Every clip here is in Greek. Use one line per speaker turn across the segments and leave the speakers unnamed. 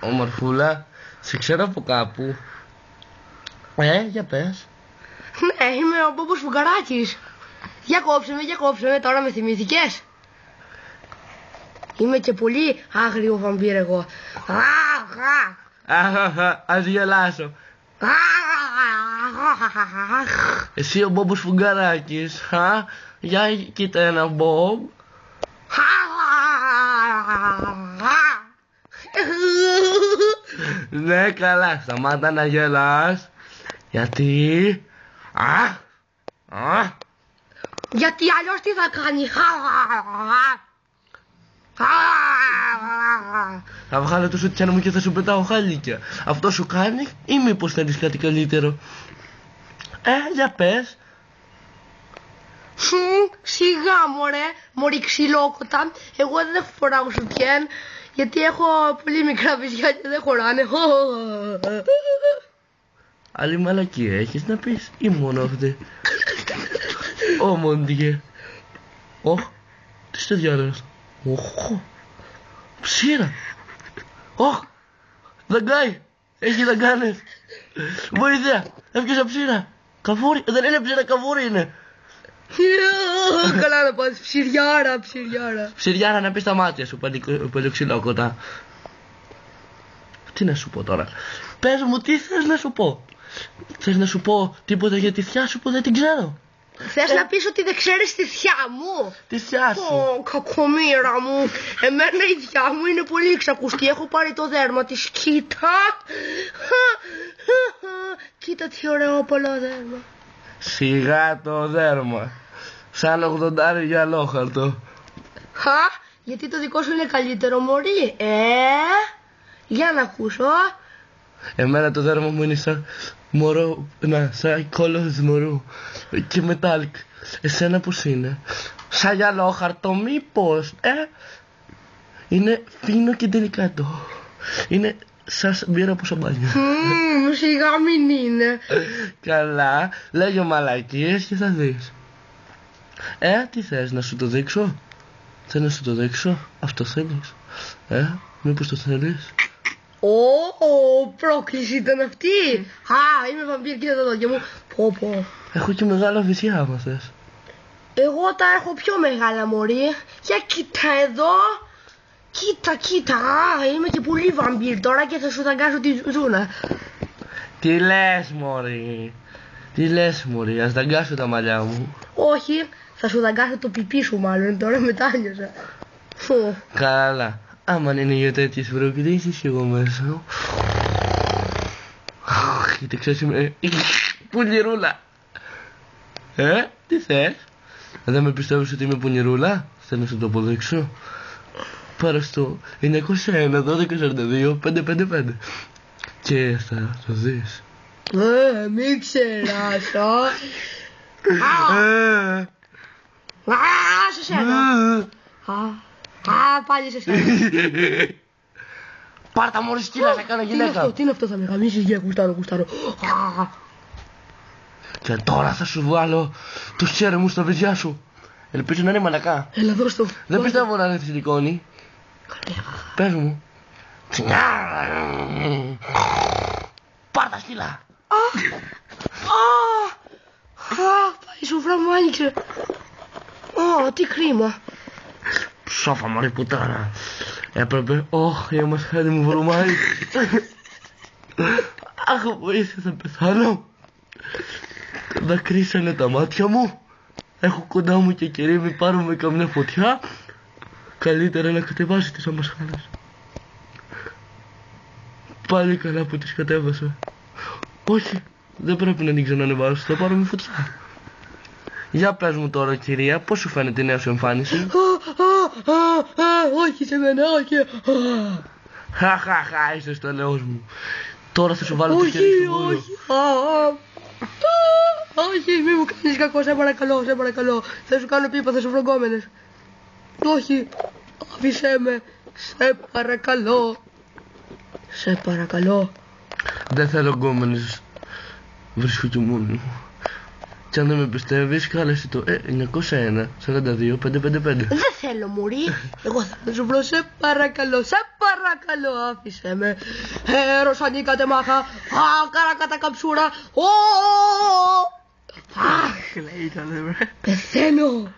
Ομορφούλα, σε ξέρω από κάπου. Για πες.
Ναι, είμαι ο Μπόμπος Φουγκαράκης. Για κόψε με, τώρα με θυμήθηκες. Είμαι και πολύ άγριο βαμπύρ εγώ.
Ας γελάσω. Εσύ ο Μπόμπος Φουγκαράκης. Για κοίτα ένα Μπομπ. Ναι, καλά, σταμάτα να γελάς. Γιατί?
Γιατί αλλιώς τι θα κάνει?
Θα βγάλω το σουτιάνο μου και θα σου πετάω χάλικια. Αυτό σου κάνει ή μήπως θέλεις κάτι καλύτερο? Για πες.
Σιγά μωρή ξυλόκοτα. Εγώ δεν φοράω σουτιέν γιατί έχω πολύ μικρά βυζιά και δεν χωράνε.
Άλλη μαλακία έχεις να πεις ή μόνο αυτή? Μοντιέ. Τι στο διάλογο? Ψήρα. Δαγκάει. Έχει δαγκάνες. Βοήθεια. Έπιασα ψήρα. Καβούρι. Δεν είναι ψήρα, καβούρι είναι.
Καλά να πας, ψηριάρα.
Ψηριάρα να πεις τα μάτια σου, παλιοξυλόκοτα. Τι να σου πω τώρα? Πες μου, τι θες να σου πω? Θες να σου πω τίποτα για τη θιά σου που δεν την ξέρω?
Θες να πεις ότι δεν ξέρεις τη θιά μου?
Τη θιά σου?
Κακομοίρα μου. Εμένα η θιά μου είναι πολύ εξακουστή. Έχω πάρει το δέρμα της. Κοίτα τι ωραίο πολλά δέρμα.
Σιγά το δέρμα. Σαν 80 για αλόχαρτο.
Γιατί το δικό σου είναι καλύτερο, μωρή? Για να ακούσω.
Εμένα το δέρμα μου είναι σαν μωρό, σαν κόλλος μωρού και μετάλλικ. Εσένα πως είναι? Σαν γυαλόχαρτο μήπως? Είναι φίνο και τελικάτο. Είναι σαν μπύρα από σαμπάνια.
Σιγά μην είναι.
Καλά, λέγε μαλακίες και θα δεις. Τι θες, να σου το δείξω? Θες να σου το δείξω? Αυτό θέλεις? Μήπως το θέλεις?
Πρόκληση ήταν αυτή. Είμαι βαμπύρ, κοίτα τα δόντια μου. Πω.
Έχω και μεγάλα βυζιά άμα θες.
Εγώ τα έχω πιο μεγάλα, μωρή. Για κοίτα εδώ. Κοίτα. Είμαι και πολύ βαμπύρ τώρα και θα σου δαγκάσω τη ζούνα.
Τι λες μωρή, ας δαγκάσω τα μαλλιά μου?
Όχι, θα σου δαγκάσω το πιπί σου μάλλον, τώρα μετάνιωσα.
Καλά, άμα είναι για τέτοιες προκλήσεις εγώ μέσα. Γιατί ξέρεις είμαι πουλιρούλα. Τι θες? Δεν με πιστεύεις ότι είμαι πουλιρούλα? Θέλω να σου το αποδείξω. Πάρε στο 901 1242 555 και θα το δεις.
Μην ξεράσω. Σε σένα. Πάλι σε σένα.
Πάρτα μωρή σκύλα, θα κάνω γυναίκα.
Τι είναι αυτό, θα με γαμίσεις? Για κουστάρω.
Και τώρα θα σου βγάλω το χέρι μου στα βυζιά σου. Ελπίζω να είναι μαλακά.
Έλα δώσ' το.
Δεν πιστεύω να είναι σιλικόνη. Πες μου. Πάρτα σκύλα.
Η σουφρά μου άνοιξε. Τι κρίμα.
Σόφα μωρή πουτάνα. Έπρεπε. Για μας χάρη μου βρωμάει. Αχ, βοήθεια, θα πεθάνω. Δακρύσανε τα μάτια μου. Έχω κοντά μου και κερίμι, πάρω με καμιά φωτιά. Καλύτερα να κατεβάσει τις αμασχάλες. Πάλι καλά που τις κατέβασα. Όχι, δεν πρέπει να την ξανανεβάσω, θα πάρω με φωτιά. Για πες μου τώρα κυρία, πώς σου φαίνεται η νέα σου εμφάνιση?
Όχι σε μένα, όχι.
Χαχαχα, είσαι στο ελαιός μου. Τώρα θα σου βάλω το χέρι στο βόλο.
Όχι, μη μου κάνεις κακό, σε παρακαλώ. Θα σου κάνω πίπα, θα σου φρογκόμενες. Όχι, άφησέ με, σε παρακαλώ.
Δεν θέλω γκόμενες, βρίσκω και μόνο μου. Κι αν δεν με πιστεύεις, κάλεσε το 901 42 555.
Δεν θέλω μωρή. Εγώ θα σου βρω, σε παρακαλώ, άφησε με. Ρωσανίκατε μάχα. Καρακάτα καψούρα. Αχ,
Λέει το λέμε.
πεθαίνω.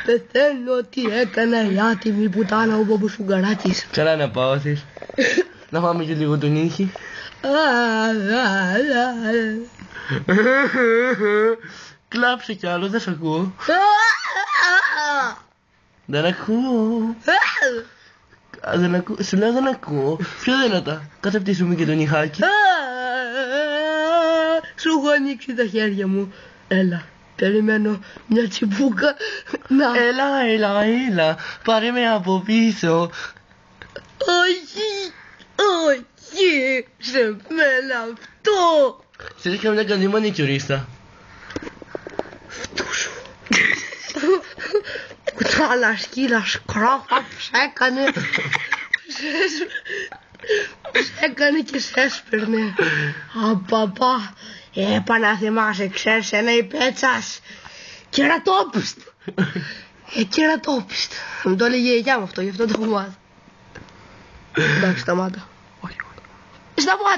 Πεθαίνω, τι έκανα η άτιμη πουτάνα ο Μπομποσουγκαράκης.
Καλά να πάθεις. Να πάμε και λίγο τον ήχη. Κλάψε κι άλλο, δεν σ' ακούω. Δεν ακούω. Σου λέω δεν ακούω. Πιο δυνατά. Καταπτύσσουμε και τον ηχάκι.
Σου έχω ανοίξει τα χέρια μου. Έλα, περιμένω μια τσιμπούκα. Να.
Έλα. Πάρε με από πίσω.
Όχι, σε μένα αυτό.
Θέλεις καμιά καλή μανικιουρίστα?
Αυτού σου. Κουτάλα σκύλα σκρόφα έκανε και σε έσπερνε. Απαπά, επαναθυμάσαι, ξέρεις ένα η Πέτσας. Κερατόπιστ. Κερατόπιστ. Μου το έλεγε η γιαγιά μου αυτό, γι' αυτό το έχω μάθει. Εντάξει, σταμάτα. Σταμάτα.